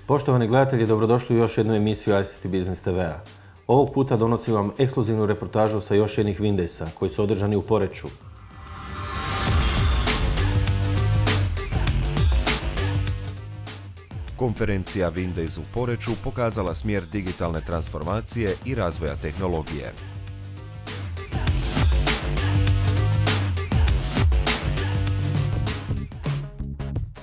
Poštovani gledatelji, dobrodošli u još jednu emisiju ICT Business TV-a. Ovog puta donosim vam ekskluzivnu reportažu sa još jednih Windaysa koji su održani u Poreču. Konferencija Windays u Poreču pokazala smjer digitalne transformacije i razvoja tehnologije.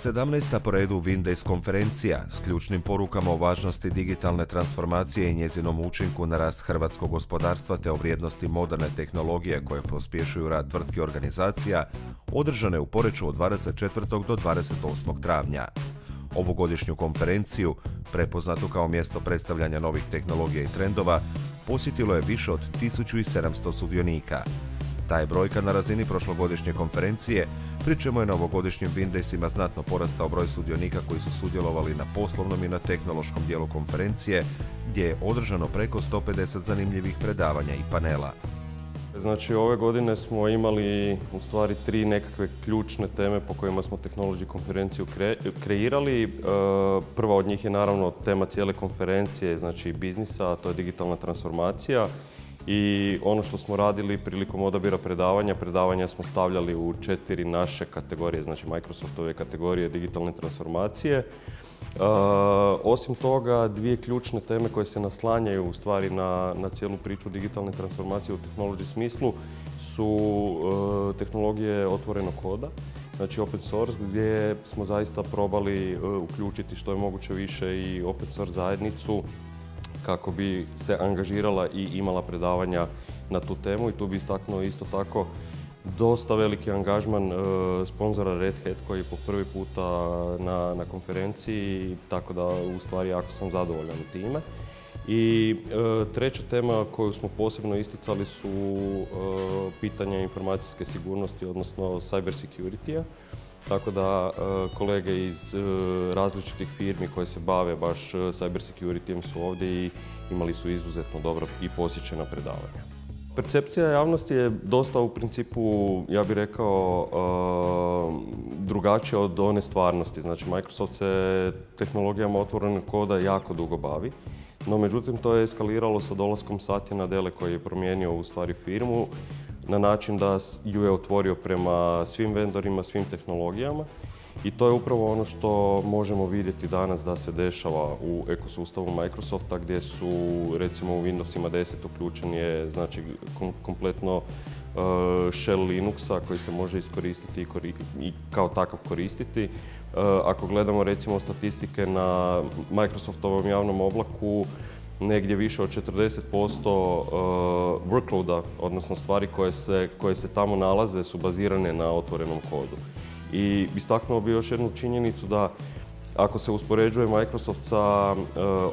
17. po redu Windays konferencija s ključnim porukama o važnosti digitalne transformacije i njezinom učinku na rast hrvatskog gospodarstva te o vrijednosti moderne tehnologije koje pospješuju rad tvrtki i organizacija, održane u Poreču od 24. do 28. travnja. Ovogodišnju konferenciju, prepoznatu kao mjesto predstavljanja novih tehnologija i trendova, posjetilo je više od 1700 sudionika. Ta je brojka na razini prošlogodišnje konferencije, pri čemu je na ovogodišnjim Windaysima znatno porastao broj sudionika koji su sudjelovali na poslovnom i na tehnološkom dijelu konferencije, gdje je održano preko 150 zanimljivih predavanja i panela. Znači, ove godine smo imali u stvari 3 nekakve ključne teme po kojima smo Technology konferenciju kreirali. Prva od njih je naravno tema cijele konferencije, znači biznisa, a to je digitalna transformacija. I ono što smo radili prilikom odabira predavanja smo stavljali u 4 naše kategorije, znači Microsoftove kategorije digitalne transformacije. Osim toga, 2 ključne teme koje se naslanjaju u stvari na cijelu priču digitalne transformacije u technology smislu su tehnologije otvorenog koda, znači open source, gdje smo zaista probali uključiti što je moguće više i open source zajednicu kako bi se angažirala i imala predavanja na tu temu. I tu bi istaknuo isto tako dosta veliki angažman sponzora Red Hat koji je po prvi puta na konferenciji, tako da u stvari jako sam zadovoljan time. I treća tema koju smo posebno isticali su pitanja informacijske sigurnosti, odnosno cyber security-a. Tako da kolege iz različitih firmi koje se bave baš cyber security-em su ovdje i imali su izuzetno dobro i posjećena predavanja. Percepcija javnosti je dosta u principu, ja bih rekao, drugačija od one stvarnosti. Znači, Microsoft se tehnologijama otvorenog koda jako dugo bavi, no međutim to je eskaliralo sa dolaskom Satya Nadelle koji je promijenio u stvari firmu na način da ju je otvorio prema svim vendorima, svim tehnologijama. I to je upravo ono što možemo vidjeti danas da se dešava u ekosustavu Microsofta, gdje su recimo u Windowsima 10 uključen je znači kompletno shell Linuxa koji se može iskoristiti i kao takav koristiti. Ako gledamo recimo statistike na Microsoftovom javnom oblaku, negdje više od 40% workloada, odnosno stvari koje se tamo nalaze, su bazirane na otvorenom kodu. I istaknuo bi još jednu činjenicu da ako se uspoređuje Microsoft sa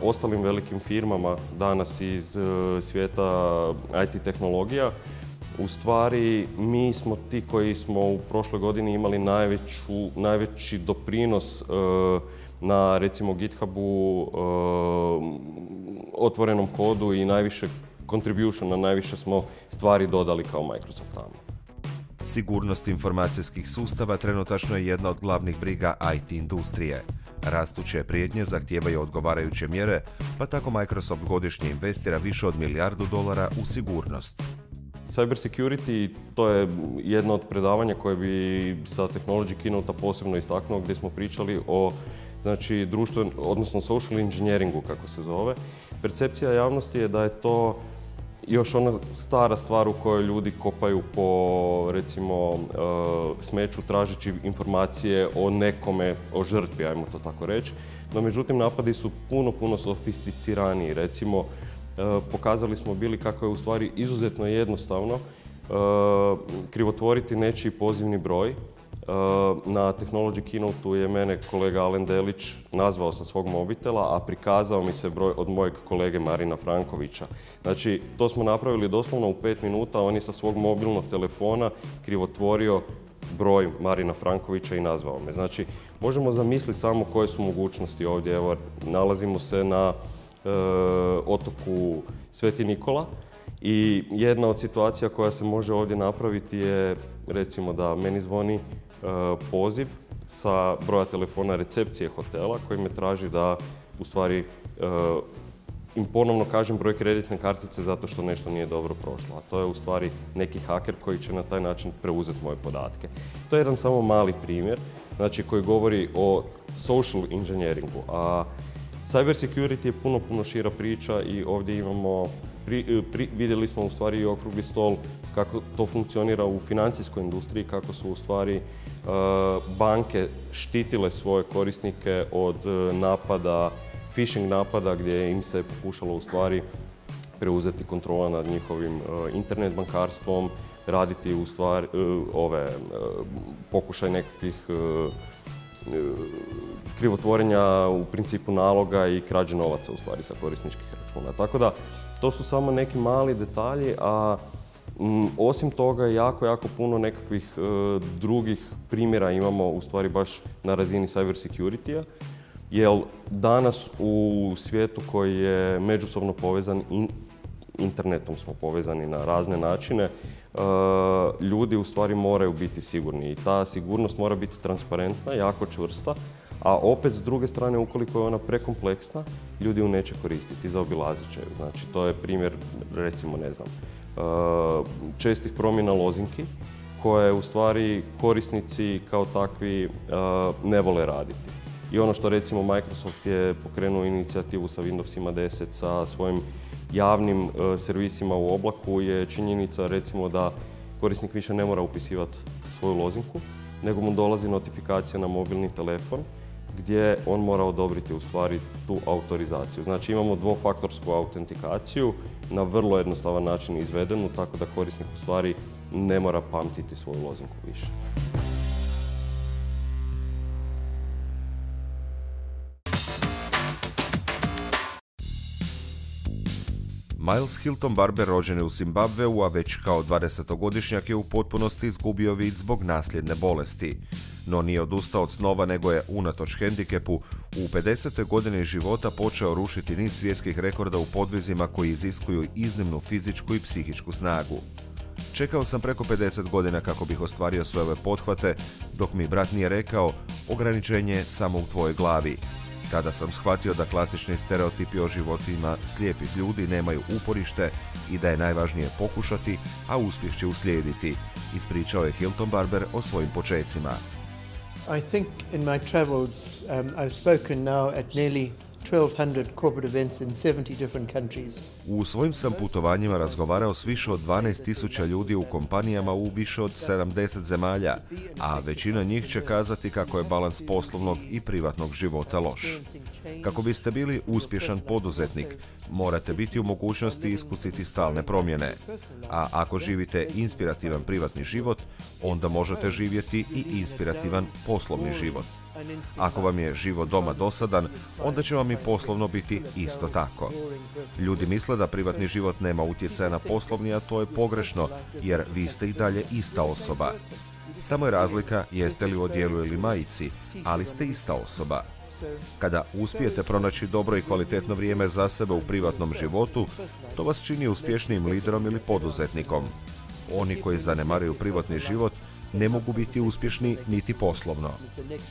ostalim velikim firmama danas iz svijeta IT tehnologija, u stvari mi smo ti koji smo u prošloj godini imali najveći doprinos na recimo GitHubu, otvorenom kodu i najviše contributiona, najviše smo stvari dodali kao Microsoft tamo. Sigurnost informacijskih sustava trenutačno je jedna od glavnih briga IT industrije. Rastuće prijetnje zahtijevaju odgovarajuće mjere, pa tako Microsoft godišnje investira više od $1 milijardu u sigurnost. Cyber security, to je jedno od predavanja koje bi sa Technology Keynote-a posebno istaknuo, gdje smo pričali o znači, odnosno social engineeringu, kako se zove. Percepcija javnosti je da je to još ona stara stvar u kojoj ljudi kopaju po, recimo, smeću tražeći informacije o nekome, o žrtvi, ajmo to tako reći. No, međutim, napadi su puno sofisticiraniji. Recimo, pokazali smo bili kako je u stvari izuzetno jednostavno krivotvoriti nečiji pozivni broj. Na Technology Keynote-u je mene kolega Alen Delić nazvao sa svog mobitela, a prikazao mi se broj od mojeg kolege Marina Frankovića. Znači, to smo napravili doslovno u 5 minuta, on je sa svog mobilnog telefona krivotvorio broj Marina Frankovića i nazvao me. Znači, možemo zamisliti samo koje su mogućnosti ovdje. Evo, nalazimo se na otoku Sveti Nikola i jedna od situacija koja se može ovdje napraviti je, recimo, da meni zvoni poziv sa broja telefona recepcije hotela koji me traži da u stvari im ponovno kažem broj kreditne kartice zato što nešto nije dobro prošlo. A to je u stvari neki haker koji će na taj način preuzeti moje podatke. To je jedan samo mali primjer, znači koji govori o social engineeringu. A cyber security je puno šira priča i ovdje imamo, vidjeli smo u stvari i okrugli stol kako to funkcionira u financijskoj industriji, kako su u stvari banke štitile svoje korisnike od napada, phishing napada gdje im se pokušalo u stvari preuzeti kontrola nad njihovim internet bankarstvom, raditi u stvari pokušaj nekakvih krivotvorenja u principu naloga i krađe novaca u stvari sa korisničkih računa. Tako da to su samo neki mali detalji, a osim toga jako puno nekakvih drugih primjera imamo u stvari baš na razini cyber security-a. Jer danas u svijetu koji je međusobno povezan, internetom smo povezani na razne načine, ljudi u stvari moraju biti sigurni i ta sigurnost mora biti transparentna, jako čvrsta, a opet s druge strane ukoliko je ona prekompleksna, ljudi ju neće koristiti, zaobilazit će ju. Znači to je primjer recimo čestih promjena lozinki koje u stvari korisnici kao takvi ne vole raditi. I ono što recimo Microsoft je pokrenuo inicijativu sa Windowsima 10 sa svojim javnim servisima u oblaku je činjenica recimo da korisnik više ne mora upisivati svoju lozinku, nego mu dolazi notifikacija na mobilni telefon gdje on mora odobriti u stvari tu autorizaciju. Znači imamo dvofaktorsku autentikaciju na vrlo jednostavan način izvedenu, tako da korisnik u stvari ne mora pamtiti svoju lozinku više. Miles Hilton Barber rođen je u Zimbabveu, a već kao 20-godišnjak je u potpunosti izgubio vid zbog nasljedne bolesti. No nije odustao od snova, nego je, unatoč hendikepu, u 50. godini života počeo rušiti niz svjetskih rekorda u podvizima koji iziskuju iznimnu fizičku i psihičku snagu. Čekao sam preko 50 godina kako bih ostvario sve ove pothvate, dok mi brat nije rekao, ograničenje je samo u tvojoj glavi. Tada sam shvatio da klasični stereotipi o životima slijepih ljudi nemaju uporište i da je najvažnije pokušati, a uspjeh će uslijediti, ispričao je Hilton Barber o svojim počecima. I think in my travels I've spoken now at nearly 1200 corporate events in 70 different countries. U svojim sam putovanjima razgovarao s više od 12.000 ljudi u kompanijama u više od 70 zemalja, a većina njih će kazati kako je balans poslovnog i privatnog života loš. Kako biste bili uspješan poduzetnik, morate biti u mogućnosti iskusiti stalne promjene. A ako živite inspirativan privatni život, onda možete živjeti i inspirativan poslovni život. Ako vam je život doma dosadan, onda će vam i poslovno biti isto tako. Ljudi misle da privatni život nema utjecaja na poslovni, a to je pogrešno, jer vi ste i dalje ista osoba. Samo je razlika jeste li u odjelu ili majici, ali ste ista osoba. Kada uspijete pronaći dobro i kvalitetno vrijeme za sebe u privatnom životu, to vas čini uspješnijim liderom ili poduzetnikom. Oni koji zanemaruju privatni život ne mogu biti uspješni niti poslovno.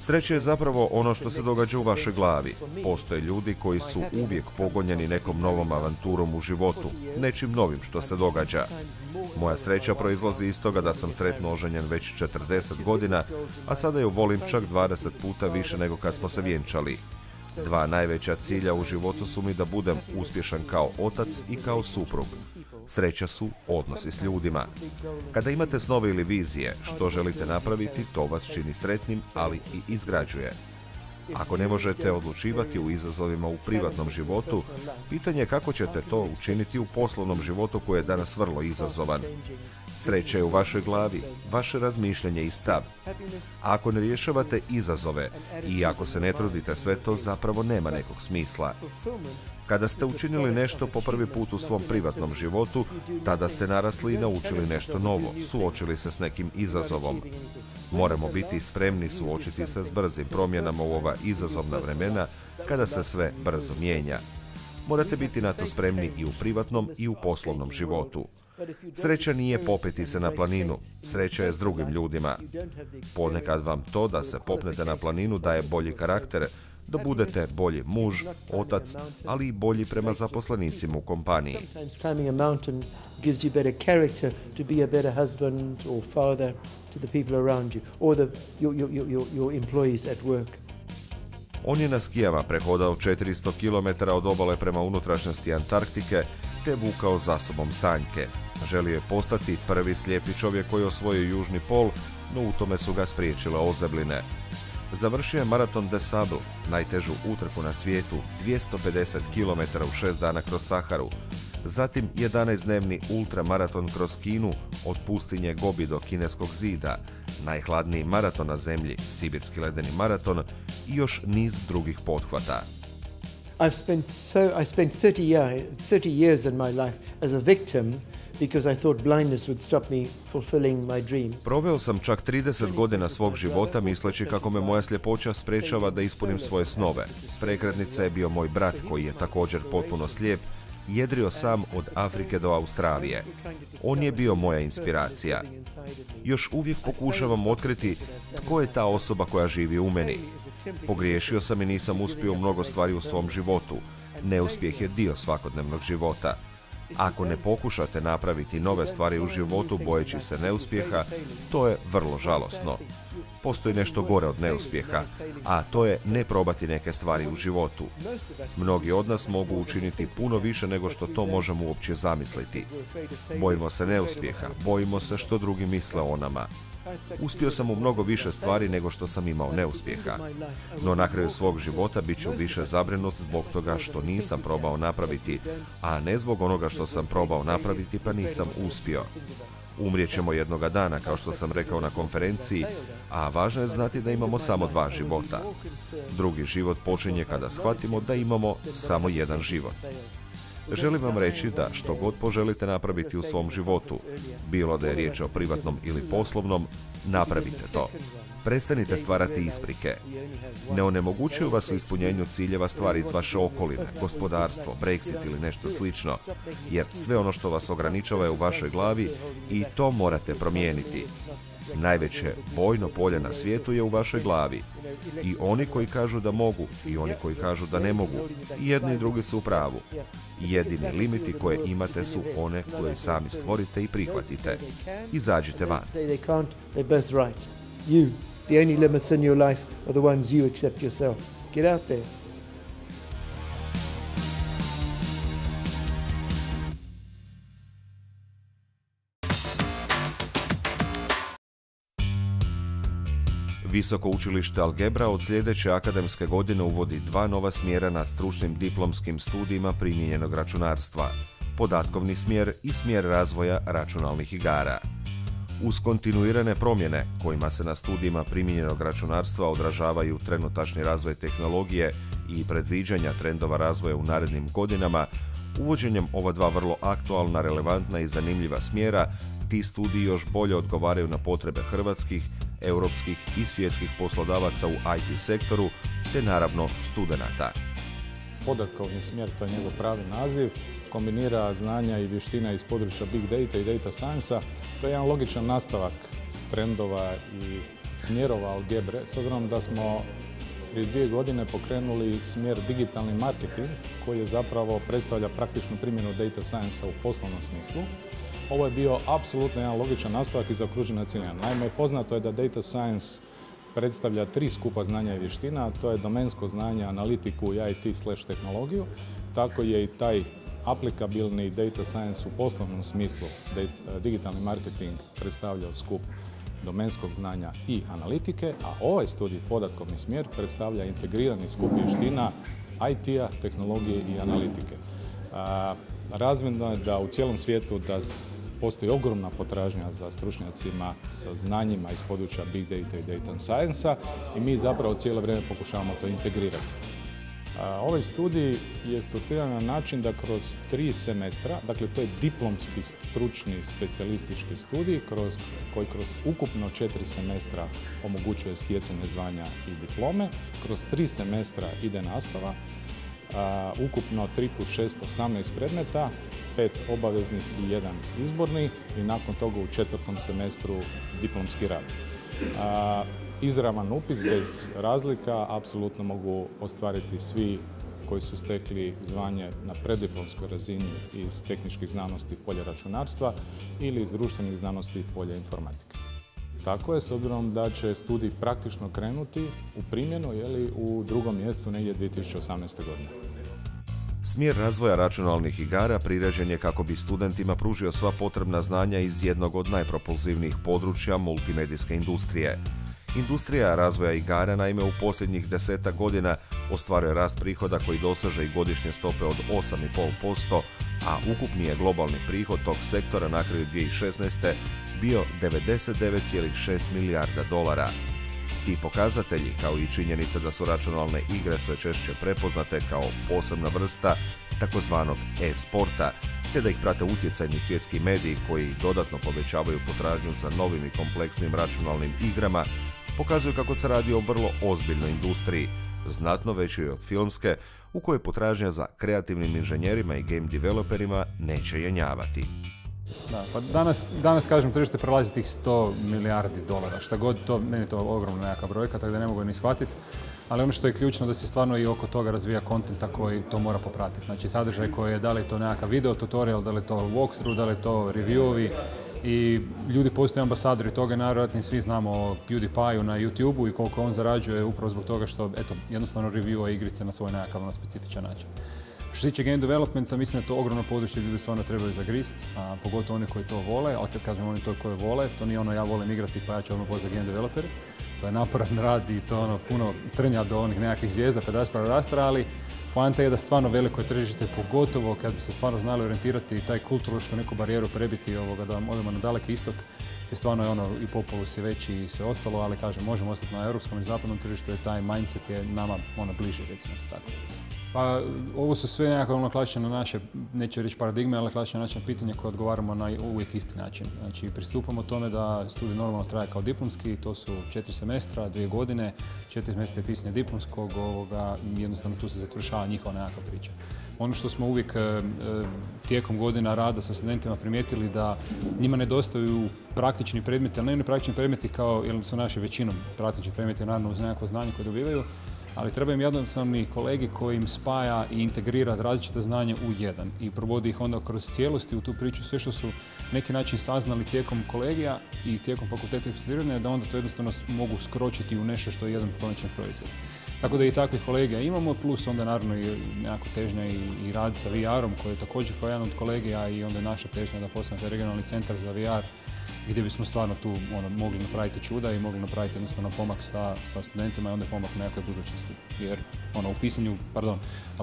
Sreća je zapravo ono što se događa u vašoj glavi. Postoje ljudi koji su uvijek pogonjeni nekom novom avanturom u životu, nečim novim što se događa. Moja sreća proizlazi iz toga da sam sretno oženjen već 40 godina, a sada ju volim čak 20 puta više nego kad smo se vjenčali. Dva najveća cilja u životu su mi da budem uspješan kao otac i kao suprug. Sreća su odnosi s ljudima. Kada imate snove ili vizije, što želite napraviti, to vas čini sretnim, ali i izgrađuje. Ako ne možete odlučivati u izazovima u privatnom životu, pitanje je kako ćete to učiniti u poslovnom životu koji je danas vrlo izazovan. Sreća je u vašoj glavi, vaše razmišljanje i stav. Ako ne rješavate izazove i ako se ne trudite, sve to zapravo nema nekog smisla. Kada ste učinili nešto po prvi put u svom privatnom životu, tada ste narasli i naučili nešto novo, suočili se s nekim izazovom. Moramo biti spremni suočiti se s brzim promjenama u ova izazovna vremena kada se sve brzo mijenja. Morate biti na to spremni i u privatnom i u poslovnom životu. Sreća nije popeti se na planinu, sreća je s drugim ljudima. Ponekad vam to da se popnete na planinu daje bolji karakter, da budete bolji muž, otac, ali i bolji prema zaposlenicima u kompaniji. Sometimes climbing a mountain gives you better character to be a better husband or father to the people around you or your employees at work. On je na skijama prehodao 400 km od obale prema unutrašnjosti Antarktike te vukao za sobom sanjke. Želio je postati prvi slijepi čovjek koji je osvojio južni pol, no u tome su ga spriječile ozebline. Završio je maraton des Sables, najtežu utrku na svijetu, 250 km u 6 dana kroz Saharu. Zatim 11-dnevni ultramaraton kroz Kinu od pustinje Gobi do Kineskog zida, najhladniji maraton na zemlji, Sibirski ledeni maraton i još niz drugih pothvata. I spent 30 years in my life as a victim because I thought blindness would stop me fulfilling my dreams. Proveo sam čak 30 godina svog života misleći kako me moja sljepoća sprečava da ispunim svoje snove. Prekretnica je bio moj brat koji je također potpuno slijep, jedrio sam od Afrike do Australije. On je bio moja inspiracija. Još uvijek pokušavam otkriti tko je ta osoba koja živi u meni. Pogriješio sam i nisam uspio mnogo stvari u svom životu. Neuspjeh je dio svakodnevnog života. Ako ne pokušate napraviti nove stvari u životu bojeći se neuspjeha, to je vrlo žalosno. Postoji nešto gore od neuspjeha, a to je ne probati neke stvari u životu. Mnogi od nas mogu učiniti puno više nego što to možemo uopće zamisliti. Bojimo se neuspjeha, bojimo se što drugi misle o nama. Uspio sam u mnogo više stvari nego što sam imao neuspjeha, no na kraju svog života bit ću više zabrinut zbog toga što nisam probao napraviti, a ne zbog onoga što sam probao napraviti pa nisam uspio. Umrijet ćemo jednoga dana, kao što sam rekao na konferenciji, a važno je znati da imamo samo 2 života. Drugi život počinje kada shvatimo da imamo samo jedan život. Želim vam reći da što god poželite napraviti u svom životu, bilo da je riječ o privatnom ili poslovnom, napravite to. Prestanite stvarati isprike. Ne onemogućuju vas u ispunjenju ciljeva stvari iz vaše okoline, gospodarstvo, Brexit ili nešto slično, jer sve ono što vas ograničava je u vašoj glavi i to morate promijeniti. Najveće bojno polje na svijetu je u vašoj glavi. I oni koji kažu da mogu i oni koji kažu da ne mogu, i jedni i drugi su u pravu. Jedini limiti koje imate su one koje sami stvorite i prihvatite. Izađite van. The only limits in your life are the ones you accept yourself. Get out there. Visoko učilište Algebra od sljedeće akademske godine uvodi 2 nova smjera na stručnim diplomskim studijima primijenjenog računarstva. Podatkovni smjer i smjer razvoja računalnih igara. Uz kontinuirane promjene kojima se na studijima primijenjenog računarstva odražavaju trenutačni razvoj tehnologije i predviđanja trendova razvoja u narednim godinama, uvođenjem ova 2 vrlo aktualna, relevantna i zanimljiva smjera, ti studiji još bolje odgovaraju na potrebe hrvatskih, europskih i svjetskih poslodavaca u IT sektoru, te naravno studenata. Podatkovni smjer, to je njegov pravi naziv, kombinira znanja i vještina iz područja Big Data i Data Science-a. To je jedan logičan nastavak trendova i smjerova Algebre, s obzirom da smo prije 2 godine pokrenuli smjer digitalni marketing, koji je zapravo predstavlja praktičnu primjenu Data Science-a u poslovnom smislu. Ovo je bio apsolutno jedan logičan nastavak i zaokružena ciljena. Naime, poznato je da Data Science predstavlja 3 skupa znanja i vještina, a to je domensko znanje, analitiku i IT/tehnologiju. Tako je i taj aplikabilni Data Science u poslovnom smislu, digitalni marketing, predstavljao skup domenskog znanja i analitike, a ovaj studij, podatkovni smjer, predstavlja integrirani skup vještina IT-a, tehnologije i analitike. Razvidno je da u cijelom svijetu da postoji ogromna potražnja za stručnjacima sa znanjima iz područja Big Data i Data Science-a i mi zapravo cijelo vrijeme pokušavamo to integrirati. Ovaj studij je strukturiran na način da kroz 3 semestra, dakle to je diplomski stručni specijalistički studij koji kroz ukupno 4 semestra omogućuje stjecanje zvanja i diplome, kroz 3 semestra ide nastava, ukupno 3 + 6, 18 predmeta, 5 obaveznih i 1 izborni i nakon toga u 4. semestru diplomski rad. izravan upis bez razlika apsolutno mogu ostvariti svi koji su stekli zvanje na preddiplomskoj razini iz tehničkih znanosti polja računarstva ili iz društvenih znanosti polja informatike. Tako je, s obzirom da će studij praktično krenuti u primjenu u drugom mjesecu negdje 2018. godine. Smjer razvoja računalnih igara priređen je kako bi studentima pružio sva potrebna znanja iz jednog od najpropulzivnijih područja multimedijske industrije. Industrija razvoja igara naime u posljednjih 10 godina ostvaruje rast prihoda koji doseže i godišnje stope od 8,5%, a ukupni je globalni prihod tog sektora na kraju 2016. bio 99,6 milijarda dolara. Ti pokazatelji, kao i činjenica da su računalne igre sve češće prepoznate kao posebna vrsta takozvanog e-sporta, te da ih prate utjecajni svjetski mediji koji dodatno povećavaju potražnju za novim i kompleksnim računalnim igrama, pokazuju kako se radi o vrlo ozbiljnoj industriji, znatno većoj od filmske, u kojoj potražnja za kreativnim inženjerima i game developerima neće jenjavati. Da, pa danas kažem, tržište prelazi tih 100 milijardi dolara, šta god to, meni je to ogromna neka brojka, tako da ne mogu ni shvatiti. Ali ono što je ključno da se stvarno i oko toga razvija kontenta koji to mora popratiti. Znači sadržaj koji je, da li je to nekakav video tutorial, da li je to walkthrough, da li je to reviewovi. I ljudi postaju ambasadori toga, najvjerojatnije svi znamo o PewDiePie-u na YouTube-u i koliko on zarađuje upravo zbog toga što jednostavno reviewuje igrice na svoj nekakav specifičan način. Što se tiče game developmenta, mislim da to ogromno područje ljudi stvarno trebaju zagrist, a pogotovo oni koji to vole, ali kad kažem oni to koji vole, to nije ono ja volim igrati pa ja ću odmah za game developer. To je naporan rad i to puno trnja do onih nekakvih zvijezda, pedastra, ali poanta je da stvarno veliko je tržište, pogotovo kad bi se stvarno znali orijentirati i taj kulturološku neku barijeru prebiti da odemo na daleki istok, te stvarno je i populus je veći i sve ostalo, ali kažem, možemo ostati na europskom i zapadnom tržištu, jer taj mindset je nama bliži, recimo to tako. Pa ovo su sve nekako klasične naše, neću reći paradigme, ali klasične naše pitanje koje odgovaramo na uvijek isti način. Znači, pristupamo tome da studij normalno traje kao diplomski, to su 4 semestra, 2 godine, 4 semestra je pisanje diplomskog, jednostavno tu se završava njihova nekakva priča. Ono što smo uvijek tijekom godina rada sa studentima primijetili da njima nedostaju praktični predmeti, ali ne praktični predmeti kao, jer su naši većinom praktični predmeti, naravno uz nekako znanje koje dobivaju, ali treba im jednostavni kolegi koji im spaja i integrira različite znanje u jedan i provodi ih onda kroz cijelosti u tu priču, sve što su neki način saznali tijekom kolegija i tijekom fakulteta studiranja, da onda to jednostavno mogu skročiti u nešto što je jedan konačan proizvod. Tako da i takvih kolegija imamo, plus onda naravno i nekako težnja i rad sa VR-om koji je također kao jedan od kolegija i onda naša težnja da postavimo taj regionalni centar za VR gdje bismo stvarno tu mogli napraviti čuda i mogli napraviti jednostavno pomak sa studentima i onda pomak u nekakvoj budućnosti. Jer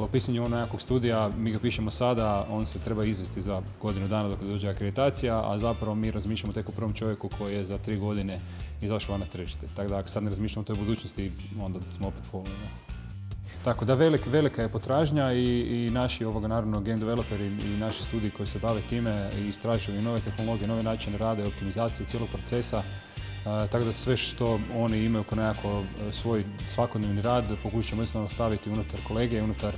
u pisanju nekakvog studija mi ga pišemo sada, on se treba izvesti za godinu dana dok dođe akreditacija, a zapravo mi razmišljamo tek o prvom čovjeku koji je za 3 godine izašao na tržište. Tako da ako sad ne razmišljamo o toj budućnosti, onda smo opet fulni. Tako da velika je potražnja i naši naravno game developeri i naši studiji koji se bave time i istražuju nove tehnologije, nove načine rada i optimizacije cijelog procesa. Tako da sve što oni imaju kao nekako svoj svakodnevni rad pokušamo jednostavno staviti unutar kolegije, unutar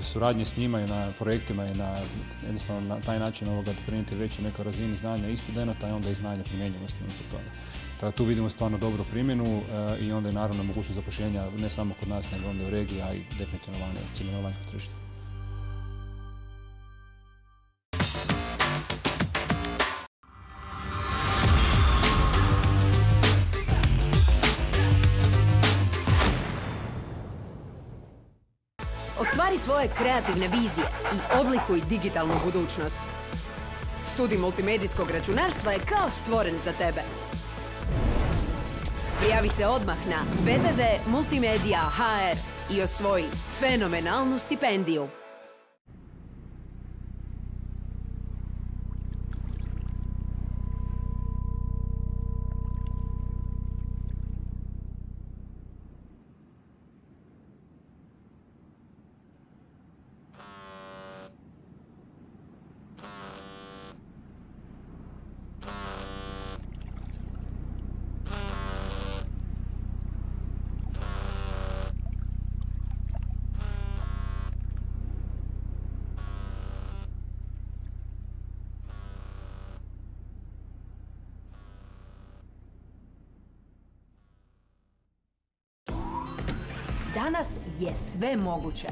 suradnje s njima i na projektima i jednostavno na taj način doprinijeti većoj nekoj razini znanja i studenata i onda i znanja primjenjivosti unutar toga. Tako tu vidimo stvarno dobru primjenu i onda je naravno mogućnost zapošljenja ne samo kod nas nego onda u regiji, a i definitivno ciljeno vanjsko tržište. Ostvari svoje kreativne vizije i oblikuj digitalnu budućnost. Studij multimedijskog računarstva je kao stvoren za tebe. Prijavi se odmah na www.multimedia.hr i osvoji fenomenalnu stipendiju. Danas je sve moguće.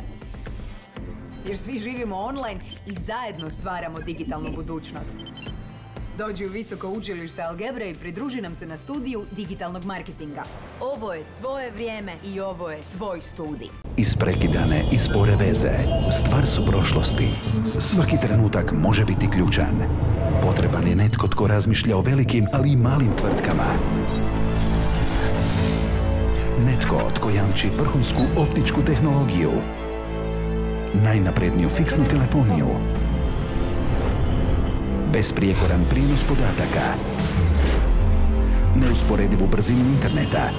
Jer svi živimo online i zajedno stvaramo digitalnu budućnost. Dođi u Visoko učilište Algebre i pridruži nam se na studiju digitalnog marketinga. Ovo je tvoje vrijeme i ovo je tvoj studij. Isprekidane i spore veze, stvar su prošlosti. Svaki trenutak može biti ključan. Potreban je netko tko razmišlja o velikim, ali i malim tvrtkama. Netko tko jamči vrhunsku optičku tehnologiju, najnapredniju fiksnu telefoniju, besprijekoran prijenos podataka, neusporedivu brzinu interneta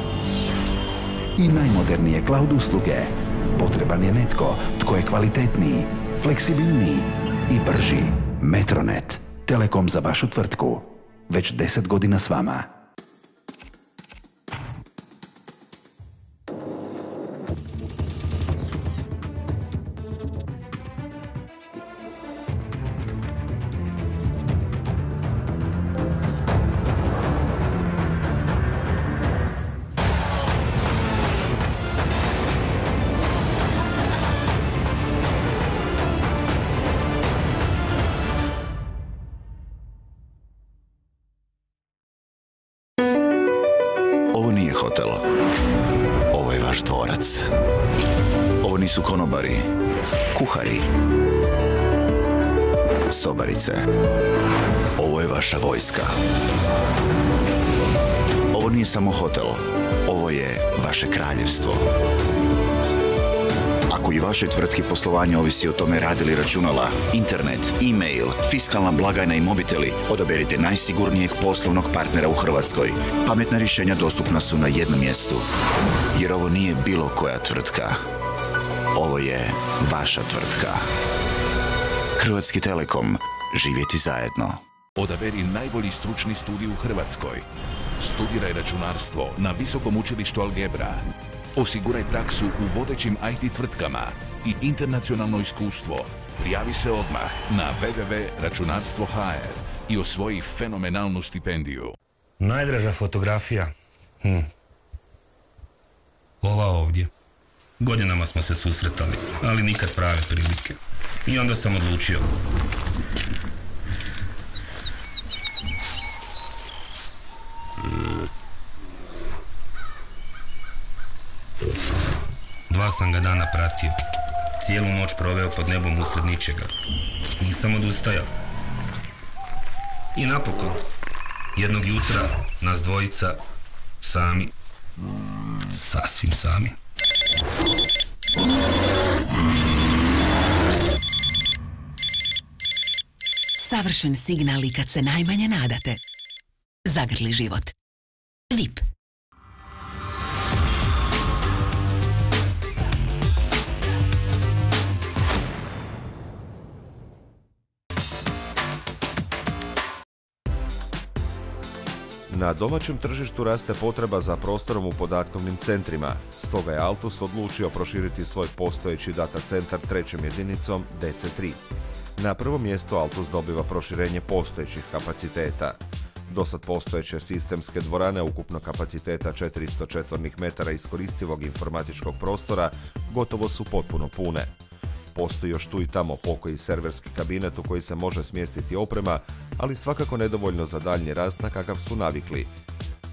i najmodernije cloud usluge. Potreban je netko tko je kvalitetniji, fleksibilniji i brži. Metronet, telekom za vašu tvrtku. Već 10 godina s vama. Ovo nije hotel. Ovo je vaš dvorac. Ovo nisu konobari, kuhari, sobarice. Ovo je vaša vojska. Ovo nije samo hotel. Ovo je vaše kraljevstvo. Ako i vašoj tvrtki poslovanje ovisi o tome radi li računala, internet, e-mail, fiskalna blagajna i mobiteli, odaberite najsigurnijeg poslovnog partnera u Hrvatskoj. Pametna rješenja dostupna su na jednom mjestu. Jer ovo nije bilo koja tvrtka. Ovo je vaša tvrtka. Hrvatski Telekom. Živjeti zajedno. Odaberi najbolji stručni studij u Hrvatskoj. Studiraj računarstvo na Visokom učilištu Algebra. Osiguraj praksu u vodećim IT tvrtkama i internacionalno iskustvo. Prijavi se odmah na www.računarstvo.hr i osvoji fenomenalnu stipendiju. Najdraža fotografija? Ova ovdje. Godinama smo se susretali, ali nikad prave prilike. I onda sam odlučio. Dva sam ga dana pratio. Cijelu noć proveo pod nebom usred ničega. Nisam odustajao. I napokon, jednog jutra, nas dvojica, sami. Sasvim sami. Savršen signal i kad se najmanje nadate. Zagrli život. VIP. Na domaćem tržištu raste potreba za prostorom u podatkovnim centrima, stoga je Altus odlučio proširiti svoj postojeći data centar trećom jedinicom DC3. Na prvom mjestu Altus dobiva proširenje postojećih kapaciteta. Dosad postojeće sistemske dvorane ukupnog kapaciteta 400 četvornih metara iskoristivog informatičkog prostora gotovo su potpuno pune. Postoji još tu i tamo pokoji serverski kabinet u koji se može smjestiti oprema, ali svakako nedovoljno za daljnji rast na kakav su navikli.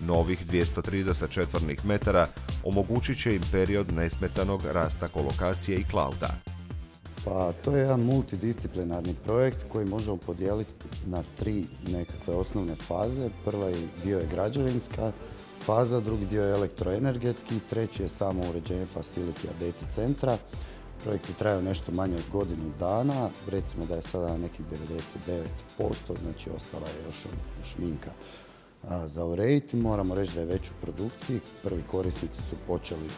Novih 230 četvornih metara omogućit će im period nesmetanog rasta kolokacije i clouda. Pa to je jedan multidisciplinarni projekt koji možemo podijeliti na 3 nekakve osnovne faze. Prva dio je građevinska faza, drugi dio je elektroenergetski i treći je samo uređenje facilitija data centra. Projekt je trajao nešto manje od godinu dana, recimo da je sada nekih 99%, znači ostala je još šminka za urediti. Moramo reći da je već u produkciji, prvi korisnici su počeli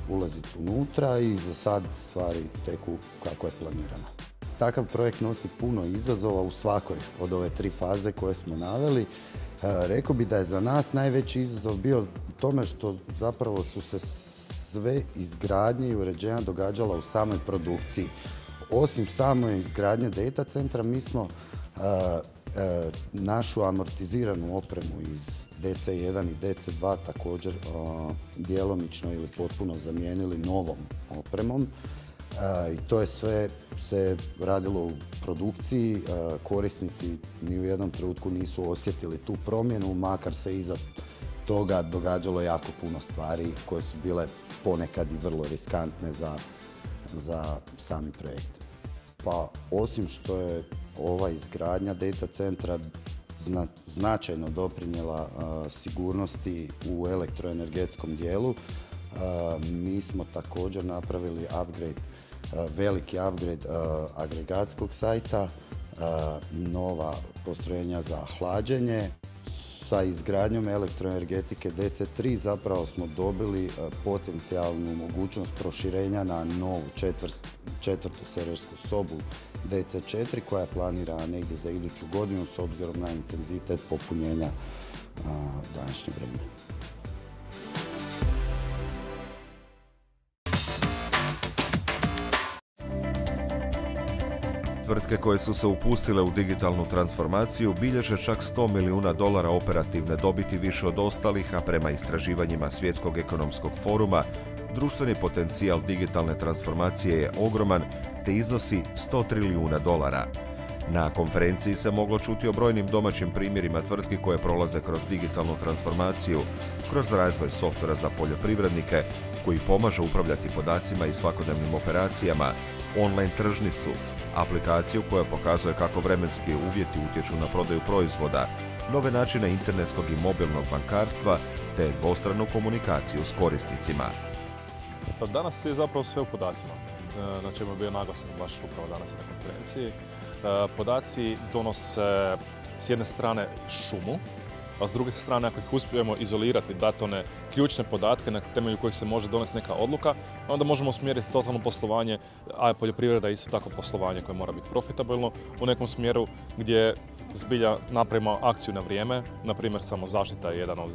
ulaziti unutra i za sad stvari teku kako je planirano. Takav projekt nosi puno izazova u svakoj od ove 3 faze koje smo naveli. Rekao bi da je za nas najveći izazov bio u tome što zapravo su se sve izgradnje i uređenja događala u samoj produkciji. Osim same izgradnje data centra, mi smo Našu amortiziranu opremu iz DC1 i DC2 također djelomično ili potpuno zamijenili novom opremom. I to je sve se radilo u produkciji. Korisnici ni u jednom trenutku nisu osjetili tu promjenu, makar se iza toga događalo jako puno stvari koje su bile ponekad i vrlo riskantne za sami projekt. Pa osim što je ova izgradnja data centra značajno doprinijela sigurnosti u elektroenergetskom dijelu, mi smo također napravili upgrade, veliki upgrade agregatskog sajta, nova postrojenja za hlađenje. Sa izgradnjom elektroenergetike DC3 zapravo smo dobili potencijalnu mogućnost proširenja na novu četvrtu serversku sobu DC4 koja je planirana negdje za iduću godinu s obzirom na intenzitet popunjenja današnjeg vremena. Tvrtke koje su se upustile u digitalnu transformaciju bilježe čak $100 milijuna operativne dobiti više od ostalih, a prema istraživanjima Svjetskog ekonomskog foruma, društveni potencijal digitalne transformacije je ogroman te iznosi $100 trilijuna. Na konferenciji se moglo čuti o brojnim domaćim primjerima tvrtki koje prolaze kroz digitalnu transformaciju, kroz razvoj softvera za poljoprivrednike koji pomažu upravljati podacima i svakodnevnim operacijama, online tržnicu, aplikaciju koja pokazuje kako vremenski uvjeti utječu na prodaju proizvoda, nove načine internetskog i mobilnog bankarstva te dvostranu komunikaciju s korisnicima. Danas je zapravo sve u podacima, na čemu je bio naglasak baš upravo danas na konferenciji. Podaci donose s jedne strane šumu, a s druge strane ako ih uspijemo izolirati, dati one ključne podatke na temelju kojih se može donesti neka odluka, onda možemo usmjeriti totalno poslovanje, a poljoprivreda je isto tako poslovanje koje mora biti profitabilno u nekom smjeru gdje zbilja napravimo akciju na vrijeme. Na primjer, samo zaštita je jedan od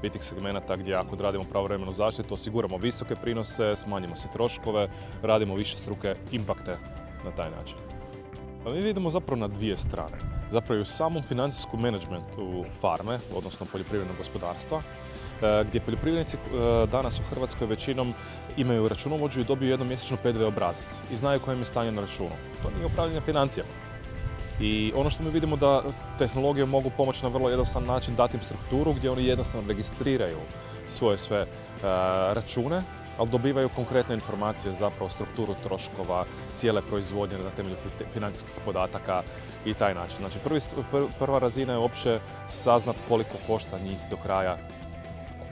bitnih segmenata gdje ako radimo pravovremenu zaštitu, osiguramo visoke prinose, smanjimo si troškove, radimo višestruke impakte na taj način. Pa mi vidimo zapravo na dvije strane. Zapravo i u samom financijskom menadžmentu farme, odnosno poljoprivrednog gospodarstva, gdje poljoprivrednici danas u Hrvatskoj većinom imaju računovođu i dobiju jednomjesečno PDV obrazac i znaju koje im je stanje na računu. To nije upravljanje financijama. I ono što mi vidimo da tehnologije mogu pomoći na vrlo jednostavan način dati im strukturu gdje oni jednostavno registriraju svoje sve račune, ali dobivaju konkretne informacije zapravo strukturu troškova, cijele proizvodnje na temelju financijskih podataka i taj način. Znači prva razina je uopće saznat koliko košta njih do kraja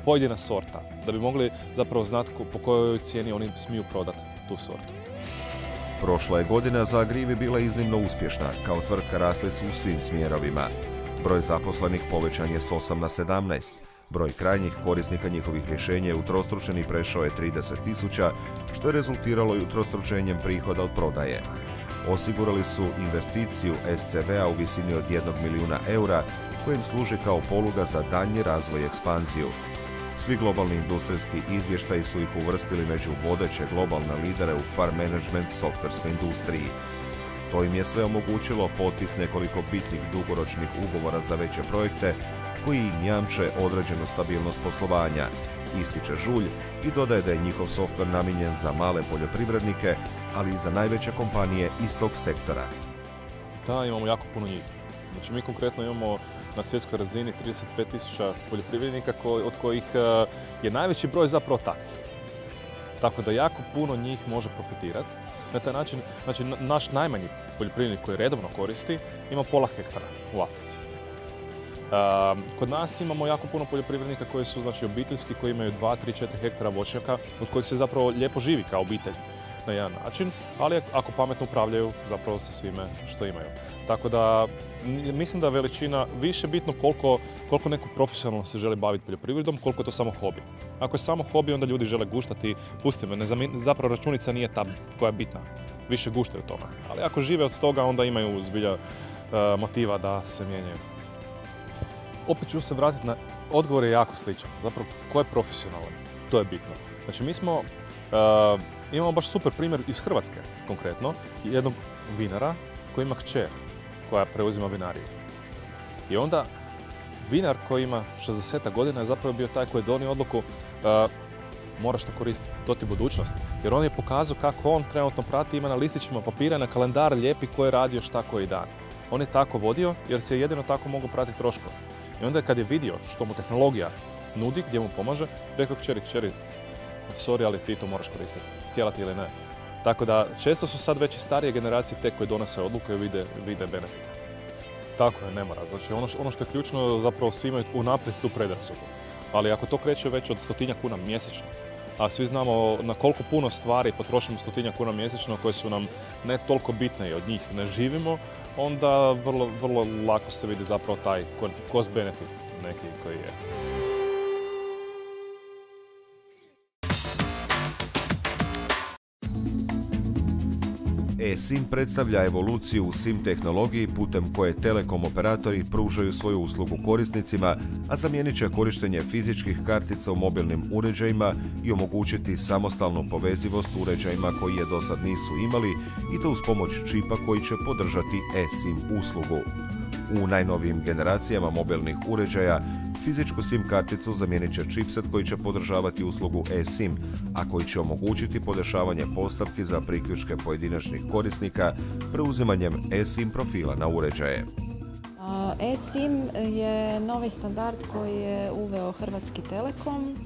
pojedina sorta, da bi mogli zapravo znati po kojoj cijeni oni smiju prodati tu sortu. Prošla je godina za Agrivi bila iznimno uspješna, kao tvrtka rasli su u svim smjerovima. Broj zaposlenih povećan je s 8 na 17. Broj krajnjih korisnika njihovih rješenja je utrostručen i prešao je 30.000, što je rezultiralo i utrostručenjem prihoda od prodaje. Osigurali su investiciju SCV-a u visini od €1 milijuna kojim služi kao poluga za daljnji razvoj i ekspanziju. Svi globalni industrijski izvještaji su ih uvrstili među vodeće globalne lidere u farm management softverskoj industriji. To im je sve omogućilo potpis nekoliko bitnih dugoročnih ugovora za veće projekte koji im jamče određenu stabilnost poslovanja, ističe Žulj i dodaje da je njihov softver namijenjen za male poljoprivrednike, ali i za najveće kompanije iz tog sektora. Da, imamo jako puno njih. Znači mi konkretno imamo na svjetskoj razini 35.000 poljoprivrednika od kojih je najveći broj zapravo takvih. Tako da jako puno njih može profitirati. Na taj način, znači naš najmanji poljoprivrednik koji redovno koristi ima pola hektara u Africi. Kod nas imamo jako puno poljoprivrednika koji su znači obiteljski, koji imaju 2, 3, 4 hektara voćnjaka od kojih se zapravo lijepo živi kao obitelj na jedan način, ali ako pametno upravljaju zapravo sa svime što imaju. Tako da mislim da veličina više bitno koliko neko profesionalno se želi baviti poljoprivredom, koliko je to samo hobi. Ako je samo hobi, onda ljudi žele guštati, pusti me, zapravo računica nije ta koja je bitna, više guštaju tome. Ali ako žive od toga, onda imaju zbilja motiva da se mijenjaju. Opet ću se vratiti na odgovor je jako sličan. Zapravo, ko je profesionalan? To je bitno. Znači, mi imamo baš super primjer iz Hrvatske, konkretno, jednog vinara koji ima kćer koja preuzima vinariju. I onda vinar koji ima 60 godina je zapravo bio taj koji je donio odluku moraš to koristiti, to ti je budućnost. Jer on je pokazao kako on trenutno prati, ima na listićima papira, na kalendar lijepi ko je radio šta koji dan. On je tako vodio jer se jedino tako mogu pratiti troškove. I onda kad je vidio što mu tehnologija nudi, gdje mu pomaže, rekao kćeri, sorry, ali ti to moraš koristiti, htjela ti ili ne. Tako da često su sad već i starije generacije te koje donose odluke i vide benefite. Tako je, ne mora. Znači ono što je ključno, zapravo svi imaju unaprijed tu predrasudu. Ali ako to kreće već od 100 kuna mjesečno, a svi znamo na koliko puno stvari potrošimo 100 kuna mjesečno koje su nam ne toliko bitne i od njih ne živimo, onda vrlo lako se vidi zapravo taj cost benefit neki koji je. eSIM predstavlja evoluciju u SIM tehnologiji putem koje telekom operatori pružaju svoju uslugu korisnicima, a zamijenit će korištenje fizičkih kartica u mobilnim uređajima i omogućiti samostalnu povezivost uređajima koji je do sad nisu imali i to uz pomoć čipa koji će podržati eSIM uslugu. U najnovijim generacijama mobilnih uređaja fizičku SIM karticu zamijenit će chipset koji će podržavati uslugu eSIM, a koji će omogućiti podešavanje postavki za priključke pojedinačnih korisnika preuzimanjem eSIM profila na uređaje. eSIM je novi standard koji je uveo Hrvatski Telekom.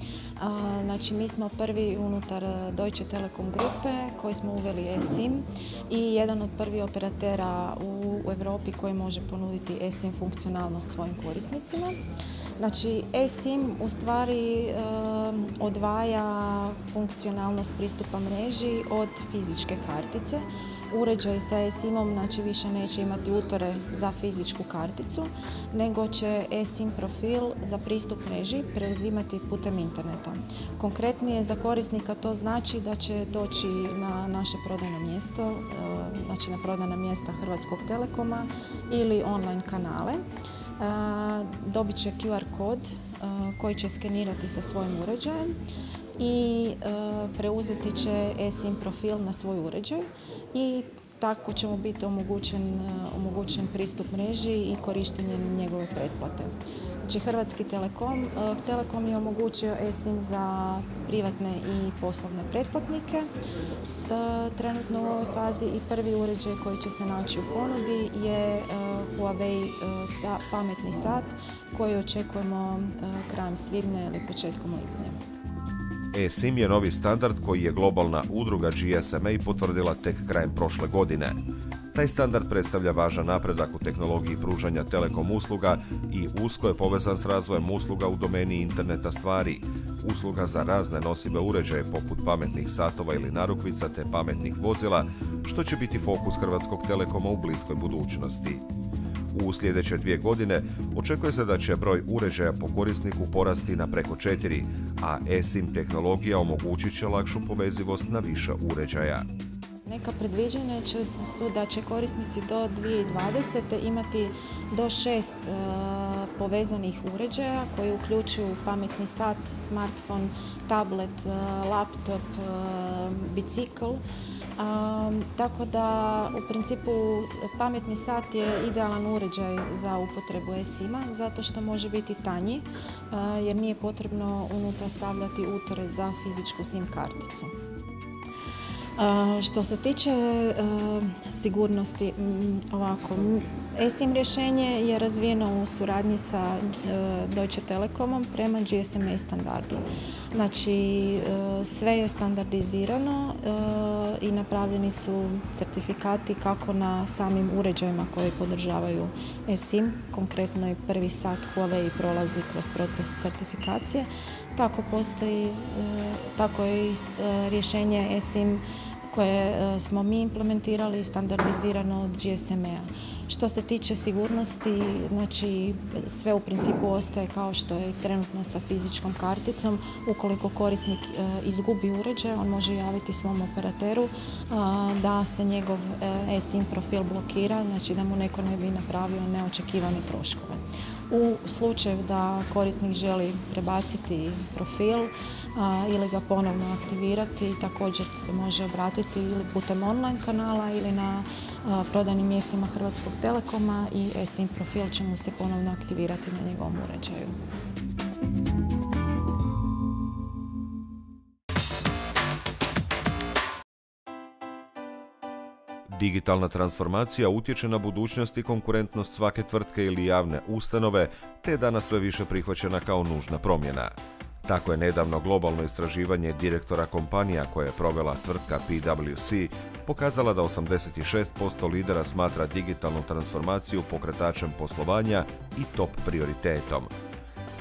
Znači, mi smo prvi unutar Deutsche Telekom grupe koji smo uveli eSIM i jedan od prvih operatera u Europi koji može ponuditi eSIM funkcionalnost svojim korisnicima. Znači, eSIM u stvari odvaja funkcionalnost pristupa mreži od fizičke kartice. Uređaj sa eSIM-om znači, više neće imati utore za fizičku karticu, nego će eSIM profil za pristup mreži preuzimati putem interneta. Konkretnije za korisnika to znači da će doći na naše prodajno mjesto, znači na prodajna mjesta Hrvatskog Telekoma ili online kanale. Dobit će QR kod koji će skenirati sa svojim uređajem i preuzeti će eSIM profil na svoj uređaj i tako će mu biti omogućen pristup mreži i korištenje njegove pretplate. Znači, Hrvatski Telekom je omogućio eSIM za privatne i poslovne pretplatnike. Trenutno u ovoj fazi i prvi uređaj koji će se naći u ponudi je Huawei pametni sat koji očekujemo krajem svibnja ili početkom lipnja. eSIM je novi standard koji je globalna udruga GSMA potvrdila tek krajem prošle godine. Taj standard predstavlja važan napredak u tehnologiji pružanja telekom usluga i usko je povezan s razvojem usluga u domeni interneta stvari, usluga za razne nosive uređaje poput pametnih satova ili narukvica te pametnih vozila, što će biti fokus Hrvatskog Telekoma u bliskoj budućnosti. U sljedeće 2 godine očekuje se da će broj uređaja po korisniku porasti na preko 4, a eSIM tehnologija omogućit će lakšu povezivost na više uređaja. Neka predviđanja su da će korisnici do 2020. imati do 6 povezanih uređaja koji uključuju pametni sat, smartphone, tablet, laptop, bicikl. Tako da u principu pametni sat je idealan uređaj za upotrebu eSIM-a zato što može biti tanji jer nije potrebno unutra stavljati utore za fizičku SIM karticu. Što se tiče sigurnosti, ovako, eSIM rješenje je razvijeno u suradnji sa Deutsche Telekomom prema GSMA standardu. Znači, sve je standardizirano i napravljeni su certifikati kako na samim uređajima koji podržavaju eSIM, konkretno je prvi sat Huawei prolazi kroz proces certifikacije, tako je i rješenje eSIM koje smo mi implementirali i standardizirano od GSMA. Što se tiče sigurnosti, znači sve u principu ostaje kao što je trenutno sa fizičkom karticom. Ukoliko korisnik izgubi uređaj, on može javiti svom operateru da se njegov eSIM profil blokira, znači da mu neko ne bi napravio neočekivane troškove. U slučaju da korisnik želi prebaciti profil ili ga ponovno aktivirati, također se može obratiti ili putem online kanala ili na prodajnim mjestima Hrvatskog Telekoma i eSIM profil će mu se ponovno aktivirati na njegovom uređaju. Digitalna transformacija utječe na budućnost i konkurentnost svake tvrtke ili javne ustanove, te je danas sve više prihvaćena kao nužna promjena. Tako je nedavno globalno istraživanje direktora kompanija koje je provela tvrtka PwC pokazala da 86% lidera smatra digitalnu transformaciju pokretačem poslovanja i top prioritetom.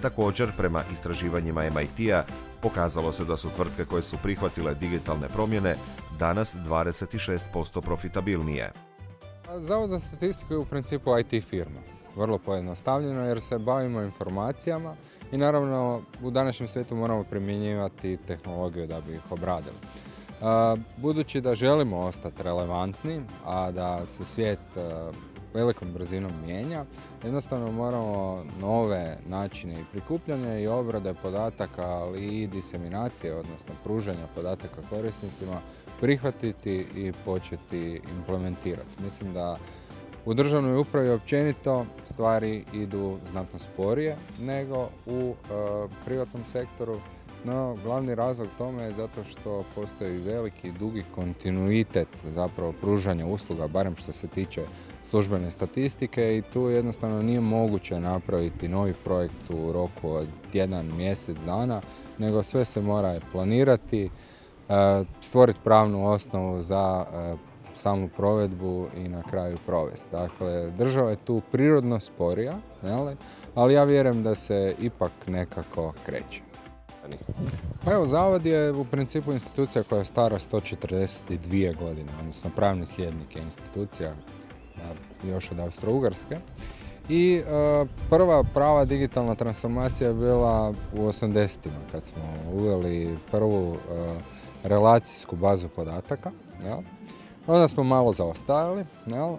Također, prema istraživanjima MIT-a, pokazalo se da su tvrtke koje su prihvatile digitalne promjene danas 26% profitabilnije. Zavod za statistiku je u principu IT firma. Vrlo pojednostavljeno jer se bavimo informacijama i naravno u današnjem svijetu moramo primjenjivati tehnologiju da bi ih obradili. Budući da želimo ostati relevantni, a da se svijet velikom brzinom mijenja, jednostavno moramo nove načine prikupljanja i obrade podataka, ali i diseminacije, odnosno pružanja podataka korisnicima, prihvatiti i početi implementirati. Mislim da u državnoj upravi općenito stvari idu znatno sporije nego u privatnom sektoru, no glavni razlog tome je zato što postoji veliki i dugi kontinuitet zapravo pružanja usluga, barem što se tiče službene statistike, i tu jednostavno nije moguće napraviti novi projekt u roku od jedan mjesec dana, nego sve se mora planirati, stvoriti pravnu osnovu za samu provedbu i na kraju provesti. Dakle, država je tu prirodno sporija, ali ja vjerujem da se ipak nekako kreće. Pa evo, Zavod je u principu institucija koja je stara 142 godine, odnosno pravni slijednik je institucija još od Austro-Ugarske. I prva prava digitalna transformacija je bila u 80-ima kad smo uveli prvu relacijsku bazu podataka. Onda smo malo zaostajali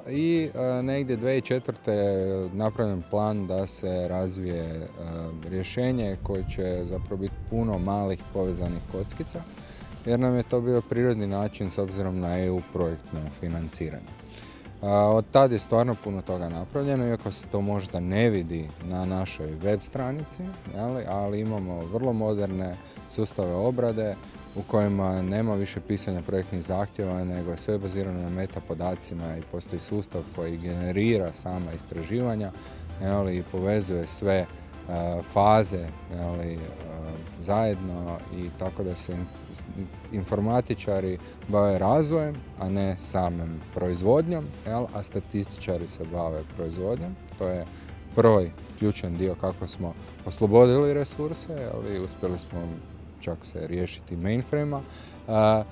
i negdje 2004. je napravljen plan da se razvije rješenje koje će zapravo biti puno malih povezanih kockica, jer nam je to bio prirodni način s obzirom na EU projektno financiranje. Od tad je stvarno puno toga napravljeno, iako se to možda ne vidi na našoj web stranici, ali imamo vrlo moderne sustave obrade u kojima nema više pisanja projektnih zahtjeva, nego je sve bazirano na metapodacima i postoji sustav koji generira sama istraživanja i povezuje sve faze zajedno, i tako da se informatičari bave razvojem, a ne samim proizvodnjom, a statističari se bave proizvodnjom. To je prvi ključan dio kako smo oslobodili resurse, uspjeli smo čak se riješiti mainframe-a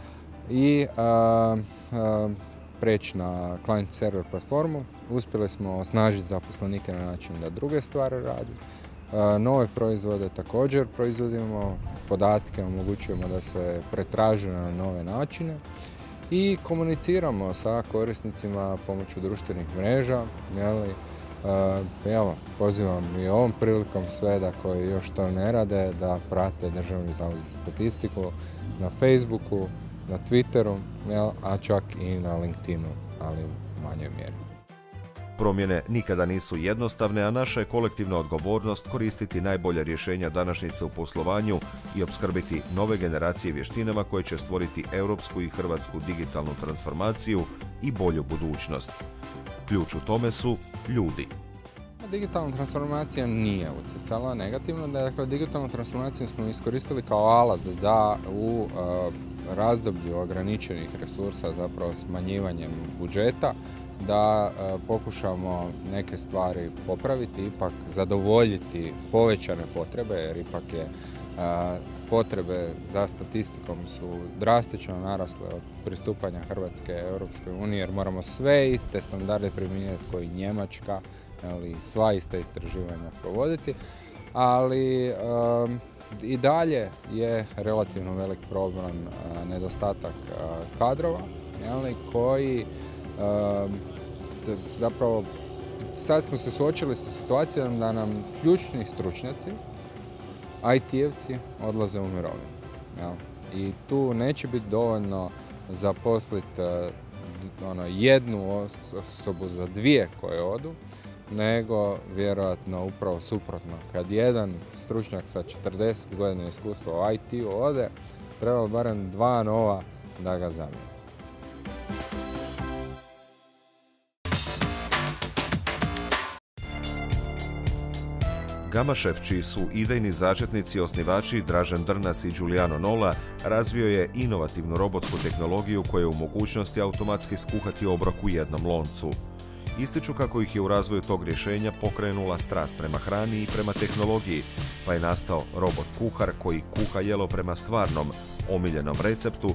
i preći na client-server platformu. Uspjeli smo osnažiti zaposlenike na način da druge stvari radi. Nove proizvode također proizvodimo, podatke omogućujemo da se pretražuju na nove načine i komuniciramo sa korisnicima pomoću društvenih mreža. Evo, pozivam i ovom prilikom sve da koji još to ne rade da prate Državni zavod za statistiku na Facebooku, na Twitteru, a čak i na LinkedInu, ali u manjoj mjeri. Promjene nikada nisu jednostavne, a naša je kolektivna odgovornost koristiti najbolja rješenja današnjice u poslovanju i opskrbiti nove generacije vještinama koje će stvoriti europsku i hrvatsku digitalnu transformaciju i bolju budućnost. Ključ u tome su ljudi. Digitalna transformacija nije utjecala negativno. Dakle, digitalnu transformaciju smo iskoristili kao alat da u razdoblju ograničenih resursa, zapravo smanjivanjem budžeta, da pokušamo neke stvari popraviti, ipak zadovoljiti povećane potrebe, jer ipak je potrebe za statistikom su drastično narasle od pristupanja Hrvatske Europskoj uniji, jer moramo sve iste standarde primjenjivati koji Njemačka, sva ista istraživanja provoditi, ali i dalje je relativno velik problem nedostatak kadrova koji zapravo sad smo se suočili sa situacijom da nam ključni stručnjaci, IT-evci, odlaze u mirovinu. Jel? I tu neće biti dovoljno zaposliti jednu osobu za dvije koje odu, nego vjerojatno upravo suprotno. Kad jedan stručnjak sa 40 godina iskustva u IT-u ode, treba barem 2 nova da ga zamijeni. GamaChef, čiji su idejni začetnici i osnivači Dražen Drnas i Giuliano Nola, razvio je inovativnu robotsku tehnologiju koja je u mogućnosti automatski skuhati obrok u jednom loncu. Ističu kako ih je u razvoju tog rješenja pokrenula strast prema hrani i prema tehnologiji, pa je nastao robot kuhar koji kuha jelo prema stvarnom, omiljenom receptu,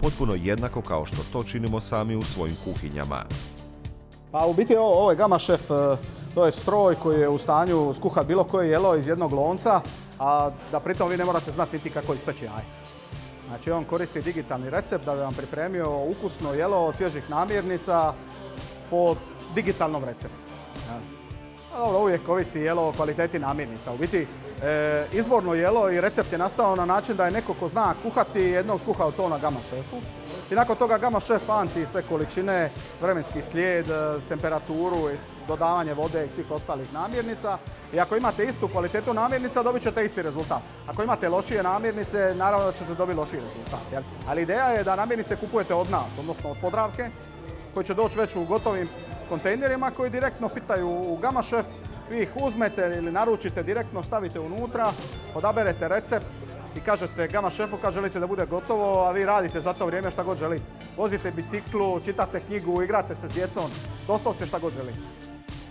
potpuno jednako kao što to činimo sami u svojim kuhinjama. Pa u biti ovo je GamaChef, to je stroj koji je u stanju skuhati bilo koje jelo iz jednog lonca, a da pritom vi ne morate znati niti kako ispeći jaje. Znači on koristi digitalni recept da bi vam pripremio ukusno jelo od svježih namirnica po digitalnom receptu. Dobro, uvijek ovisi jelo o kvaliteti namirnica. U biti izvorno jelo i recept je nastao na način da je neko ko zna kuhati jednom skuhao to na GamaChefu. I nakon toga GamaChef pamti sve količine, vremenski slijed, temperaturu, dodavanje vode i svih ostalih namirnica. I ako imate istu kvalitetu namirnica, dobit ćete isti rezultat. Ako imate lošije namirnice, naravno da ćete dobiti lošiji rezultat. Ali ideja je da namirnice kupujete od nas, odnosno od Podravke, koji će doći već u gotovim kontejnerima koji direktno fitaju u GamaChef. Vi ih uzmete ili naručite direktno, stavite unutra, odaberete recept i kažete GamaChefu kad želite da bude gotovo, a vi radite za to vrijeme šta god želite. Vozite biciklu, čitate knjigu, igrate se s djecom, doslovce šta god želite.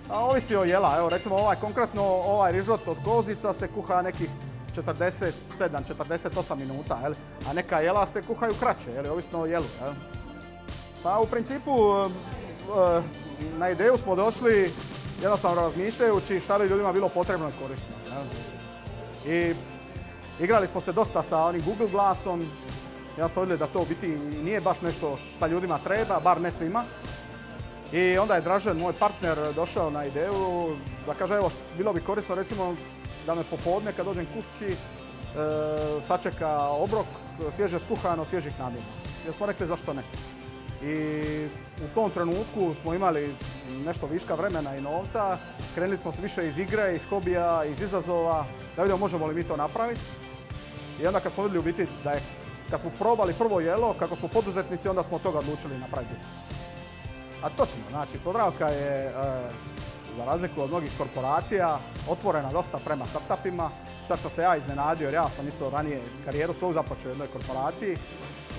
A ovisi o jela, evo recimo konkretno ovaj rižot od kozica se kuha nekih 47-48 minuta, a neka jela se kuhaju kraće, ovisno o jelu. Pa u principu na ideju smo došli jednostavno razmišljajući šta bi ljudima bilo potrebno i korisno. I igrali smo se dosta sa onim Google glasom, ja smo vidjeli da to u biti nije baš nešto šta ljudima treba, bar ne svima. I onda je Dražen, moj partner, došao na ideju da kaže evo bilo bi korisno recimo da me popodne kad dođem kući sačeka obrok svježe skuhan od svježih namirnica. Jer smo rekli zašto ne. I u tom trenutku smo imali nešto viška vremena i novca, krenuli smo se više iz igre, iz hobija, iz izazova, da vidimo možemo li mi to napraviti. I onda kad smo vidjeli u biti da je, kad smo probali prvo jelo, kako smo poduzetnici, onda smo od toga odlučili napraviti biznis. A točno, znači Podravka je, za razliku od mnogih korporacija, otvorena dosta prema startupima. Čak sam se ja iznenadio jer ja sam isto ranije karijeru svoju započeo u jednoj korporaciji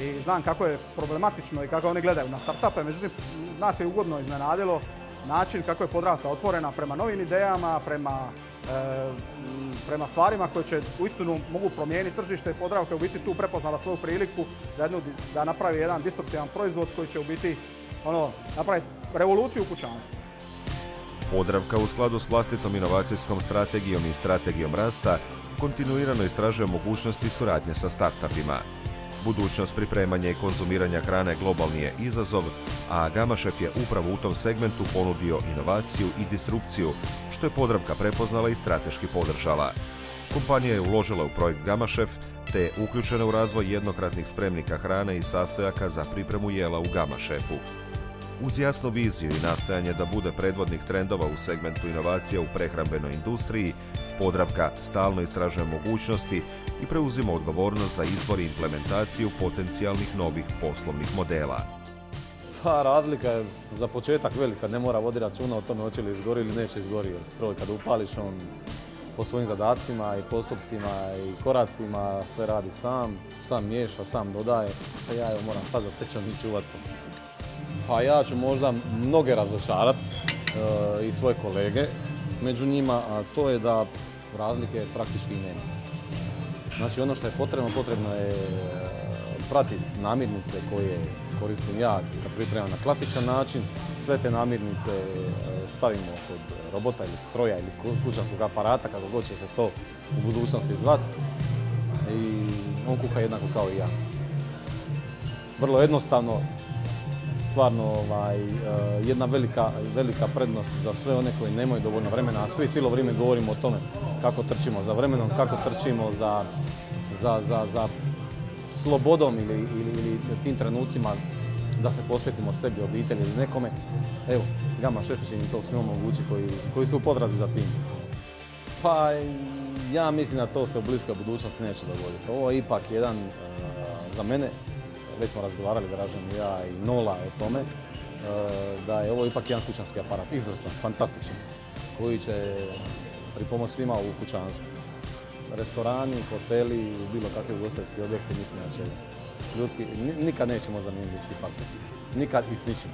i znam kako je problematično i kako oni gledaju na startupe. Međutim, nas je ugodno iznenadilo način kako je Podravka otvorena prema novim idejama, prema stvarima koje će uistinu mogu promijeniti tržište. Podravka je u biti tu prepoznala svoju priliku da napravi jedan disruptivan proizvod koji će u biti napraviti revoluciju u kućanstvu. Podravka u skladu s vlastitom inovacijskom strategijom i strategijom rasta kontinuirano istražuje mogućnosti suradnje sa startupima. Budućnost pripremanja i konzumiranja hrane globalni je izazov, a GamaChef je upravo u tom segmentu ponudio inovaciju i disrupciju, što je Podravka prepoznala i strateški podržala. Kompanija je uložila u projekt GamaChef, te je uključena u razvoj jednokratnih spremnika hrane i sastojaka za pripremu jela u GamaChefu. Uz jasnu viziju i nastojanje da bude predvodnik trendova u segmentu inovacija u prehrambenoj industriji, Podravka stalno istražuje mogućnosti i preuzima odgovornost za izbor i implementaciju potencijalnih novih poslovnih modela. Pa razlika je za početak velika, ne mora voditi računa o tome hoće li izgori ili neće izgori, jer stroj kad upališ on po svojim zadacima i postupcima i koracima sve radi sam miješa, sam dodaje, a ja moram sad za tečan i čuvat to. Pa ja ću možda mnoge razočarati i svoje kolege među njima, a to je da razlike praktički nema. Znači ono što je potrebno je pratiti namirnice koje koristim ja kad pripremam na klasičan način. Sve te namirnice stavimo kod robota ili stroja ili kućanskog aparata, kako god će se to u budućnosti zvati. I on kuha jednako kao i ja. Vrlo jednostavno, stvarno jedna velika prednost za sve one koji nemaju dovoljno vremena, a svi cijelo vrijeme govorimo o tome kako trčimo za vremenom, kako trčimo za slobodom ili tim trenucima da se posvetimo sebi, obitelji ili nekome. Evo, Gama Šefić im to sve omogući koji su u potrazi za tim. Pa ja mislim da to se u bliskoj budućnosti neće dogoditi. Ovo je ipak jedan, za mene, već smo razgovarali Dražen i ja i Nola o tome, da je ovo ipak jedan kućanski aparat, izvrstan, fantastičan, koji će pripomoći svima u kućanstvu. Restorani, hoteli, bilo kakve ugostiteljski objekti, mislim da će nikad nećemo zamijeniti ljudski faktor. Nikad i s ničim.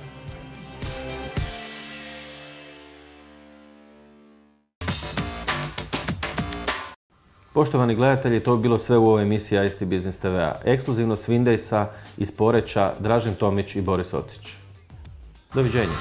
Poštovani gledatelji, to bi bilo sve u ovoj emisiji ICT Business TV-a. Ekskluzivno s Windaysa iz Poreča, Dražen Tomić i Boris Ocić. Doviđenja.